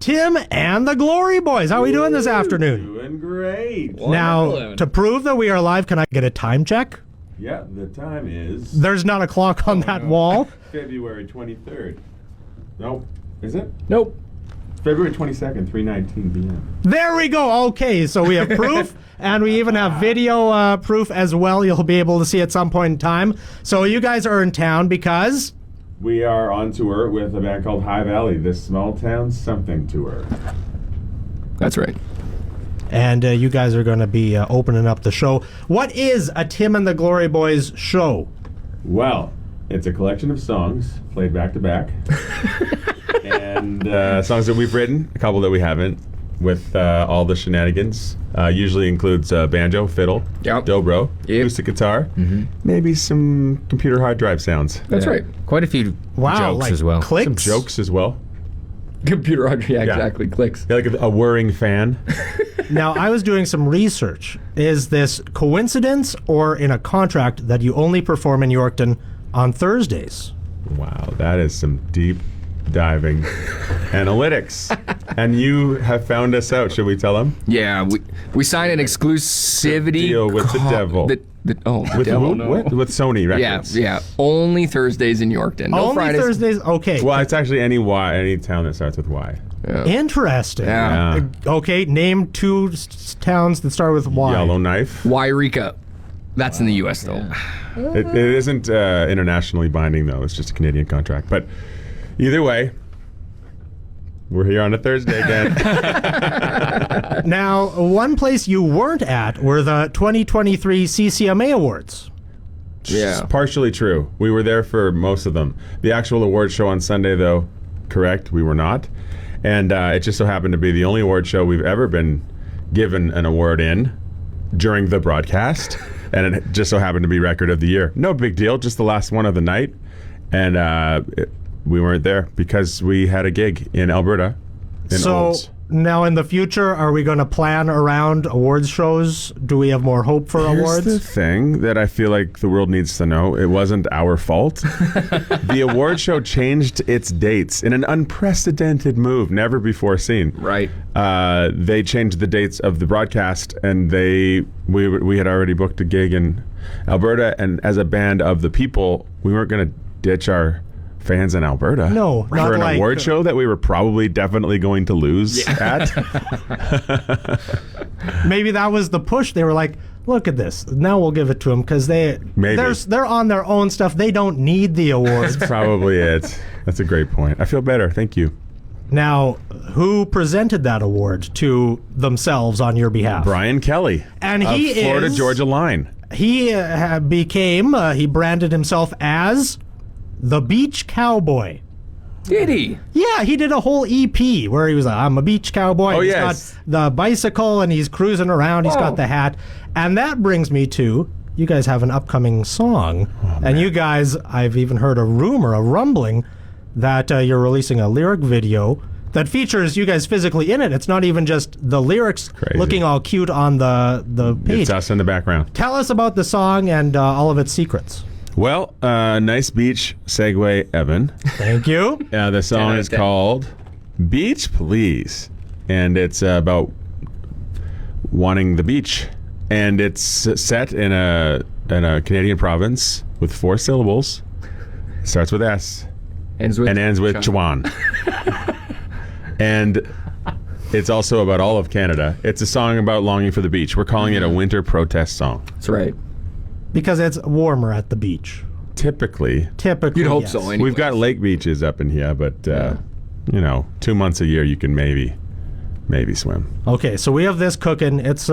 Tim and the Glory Boys. How are we doing this afternoon? Doing great. Now, to prove that we are live, can I get a time check? Yeah, the time is... There's not a clock on that wall. February 23rd. Nope. Is it? Nope. February 22nd, 3:19 p.m. There we go. Okay, so we have proof, and we even have video proof as well. You'll be able to see at some point in time. So you guys are in town because... We are on tour with a band called High Valley, this small town something tour. That's right. And you guys are going to be opening up the show. What is a Tim and the Glory Boys show? Well, it's a collection of songs played back to back. And songs that we've written, a couple that we haven't, with all the shenanigans. Usually includes banjo, fiddle, dobro, acoustic guitar, maybe some computer hard drive sounds. That's right. Quite a few jokes as well. Clicks? Some jokes as well. Computer hard drive, exactly. Clicks. Yeah, like a whirring fan. Now, I was doing some research. Is this coincidence or in a contract that you only perform in Yorkton on Thursdays? Wow, that is some deep diving analytics. And you have found us out. Should we tell them? Yeah, we signed an exclusivity deal with the devil. The With devil, who? no. With Sony Records. Yeah. Only Thursdays in Yorkton. No only Fridays. Thursdays? Okay. Well, it's actually any town that starts with Y. Interesting. Yeah. Okay, name two towns that start with Y. Yellowknife. Wairika. That's in the U.S. though. It isn't internationally binding though. It's just a Canadian contract. But either way, we're here on a Thursday again. Now, one place you weren't at were the 2023 CCMA Awards. Yeah. It's partially true. We were there for most of them. The actual award show on Sunday, though, correct, we were not. And it just so happened to be the only award show we've ever been given an award in during the broadcast. And it just so happened to be Record of the Year. No big deal, just the last one of the night. And we weren't there because we had a gig in Alberta. Olds. Now in the future, are we going to plan around awards shows? Do we have more hope for awards? Here's the thing that I feel like the world needs to know. It wasn't our fault. The award show changed its dates in an unprecedented move, never before seen. Right. They changed the dates of the broadcast, and we had already booked a gig in Alberta, and as a band of the people, we weren't going to ditch our fans in Alberta. No, for not an like award show that we were probably definitely going to lose at. Maybe that was the push. They were like, look at this. Now we'll give it to them because they're on their own stuff. They don't need the awards. That's probably it. That's a great point. I feel better. Thank you. Now, who presented that award to themselves on your behalf? Brian Kelly. And of he Florida Georgia Line. He he branded himself as the Beach Cowboy. Did he? Yeah, he did a whole EP where he was like, I'm a beach cowboy. Oh, He's yes. got the bicycle and he's cruising around. He's got the hat. And that brings me to, you guys have an upcoming song. And you guys, I've even heard a rumbling, that you're releasing a lyric video that features you guys physically in it. It's not even just the lyrics looking all cute on the page. It's us in the background. Tell us about the song and all of its secrets. Well, nice beach segue, Evan. Thank you. The song is called Beach Please, and it's about wanting the beach. And it's set in a Canadian province with 4 syllables. It starts with S ends with Chuan. And it's also about all of Canada. It's a song about longing for the beach. We're calling it a winter protest song. That's right. Because it's warmer at the beach. Typically. Typically, You'd hope yes. so. Anyways. We've got lake beaches up in here, but 2 months a year you can maybe swim. Okay, so we have this cooking. It's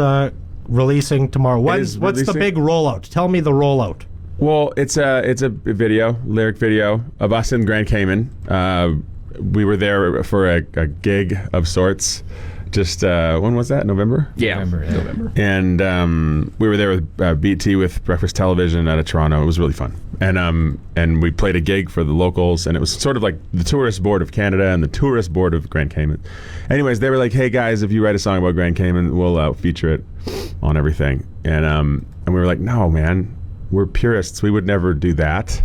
releasing tomorrow. What's the big rollout? Tell me the rollout. Well, it's a video, lyric video of us in Grand Cayman. We were there for a gig of sorts. Just when was that? November? Yeah, November. And we were there with BT with Breakfast Television out of Toronto. It was really fun. And we played a gig for the locals, and it was sort of like the Tourist Board of Canada and the Tourist Board of Grand Cayman. Anyways, they were like, "Hey guys, if you write a song about Grand Cayman, we'll feature it on everything." And we were like, "No, man, we're purists. We would never do that.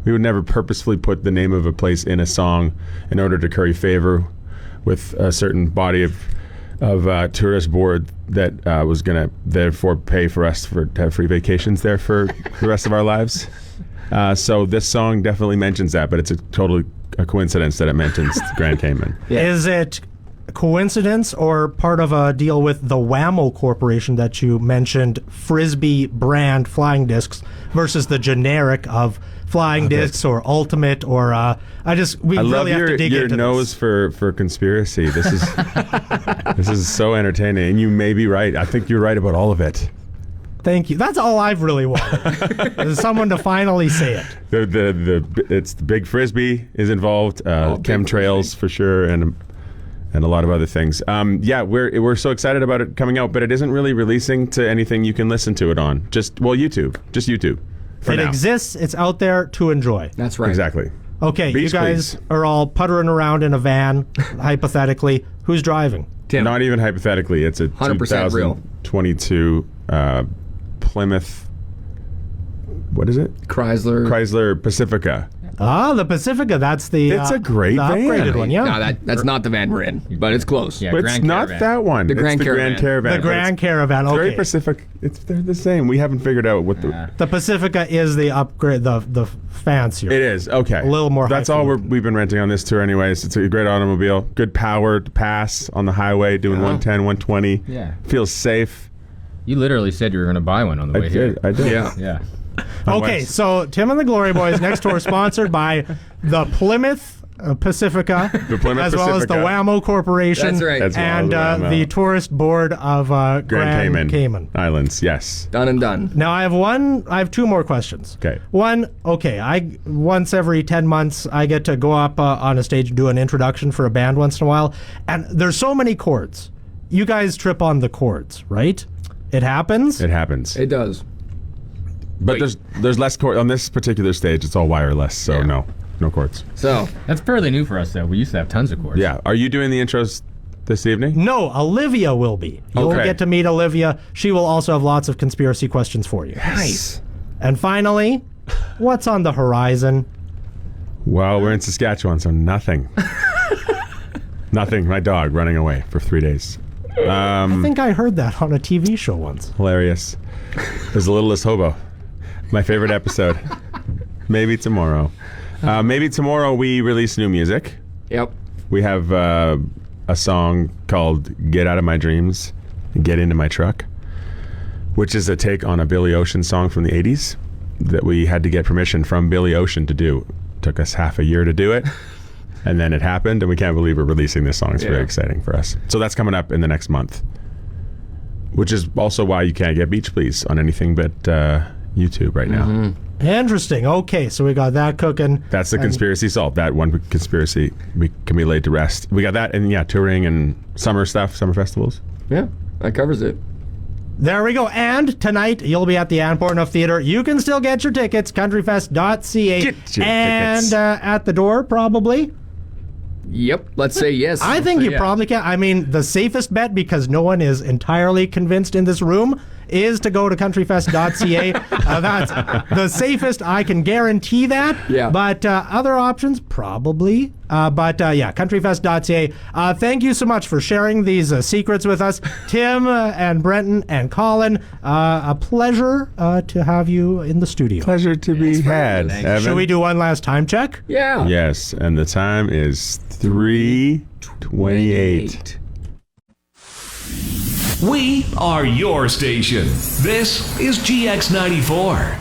We would never purposefully put the name of a place in a song in order to curry favor with a certain body of tourist board that was going to therefore pay for us to have free vacations there for the rest of our lives. So this song definitely mentions that, but it's totally a coincidence that it mentions Grand Cayman. Yeah. Is it coincidence or part of a deal with the Whammo Corporation that you mentioned, Frisbee brand flying discs versus the generic of flying discs or Ultimate or we really have to dig into your nose this. for conspiracy. This is this is so entertaining, and you may be right. I think you're right about all of it. Thank you. That's all I've really wanted. Is someone to finally say it. It's the big Frisbee is involved, chemtrails for sure, and a lot of other things. We're so excited about it coming out, but it isn't really releasing to anything you can listen to it on. YouTube. Just YouTube. It exists. It's out there to enjoy. That's right. Exactly. Okay, you guys are all puttering around in a van, hypothetically. Who's driving? Tim. Not even hypothetically. It's a 100% real. 2022 Plymouth. What is it? Chrysler Pacifica. Ah, the Pacifica. That's the. It's a great the van. upgraded one. Yeah. No, that's not the van we're in, but it's close. Yeah, But it's not that one. The Grand Caravan. The Grand Caravan. Okay. Very Pacific. They're the same. We haven't figured out what the Pacifica is the upgrade, the fancier. It is okay. A little more. That's all we've been renting on this tour, anyways. It's a great automobile. Good power to pass on the highway, doing 110, 120. Yeah. Feels safe. You literally said you were going to buy one on the way here. I did. Yeah. Okay, so Tim and the Glory Boys next tour sponsored by the Plymouth Pacifica, as well as the Whammo Corporation, That's right. and the tourist board of Grand Cayman Islands. Yes, Done and done. Now I have two more questions. Okay. Once every 10 months I get to go up on a stage and do an introduction for a band once in a while, and there's so many chords. You guys trip on the chords, right? It happens. It does. But there's less chords on this particular stage. It's all wireless, so no chords. So that's fairly new for us, though. We used to have tons of chords. Yeah. Are you doing the intros this evening? No, Olivia will be. You'll get to meet Olivia. She will also have lots of conspiracy questions for you. Nice. And finally, what's on the horizon? Well, we're in Saskatchewan, so nothing. Nothing. My dog running away for 3 days. I think I heard that on a TV show once. Hilarious. There's a Littlest Hobo. My favorite episode. Maybe tomorrow. Maybe tomorrow we release new music. Yep. We have a song called Get Out of My Dreams, Get Into My Truck, which is a take on a Billy Ocean song from the 80s that we had to get permission from Billy Ocean to do. It took us half a year to do it. And then it happened, and we can't believe we're releasing this song. It's very exciting for us. So that's coming up in the next month, which is also why you can't get Beach Please on anything but YouTube right now. Interesting. Okay, so we got that cooking. That's the conspiracy solved. That one conspiracy can be laid to rest. We got that, and touring and summer stuff, summer festivals. Yeah, that covers it. There we go. And tonight, you'll be at the Portnuff Theatre. You can still get your tickets, countryfest.ca. Get your and tickets. At the door, probably. Yep, let's say yes. I think you probably can. I mean, the safest bet, because no one is entirely convinced in this room, is to go to countryfest.ca. That's the safest. I can guarantee that. Yeah. But other options, probably. Countryfest.ca. Thank you so much for sharing these secrets with us, Tim and Brenton and Colin. A pleasure to have you in the studio. Pleasure to be had, Evan. Should we do one last time check? Yeah. Yes, and the time is 3:28. We are your station. This is GX94.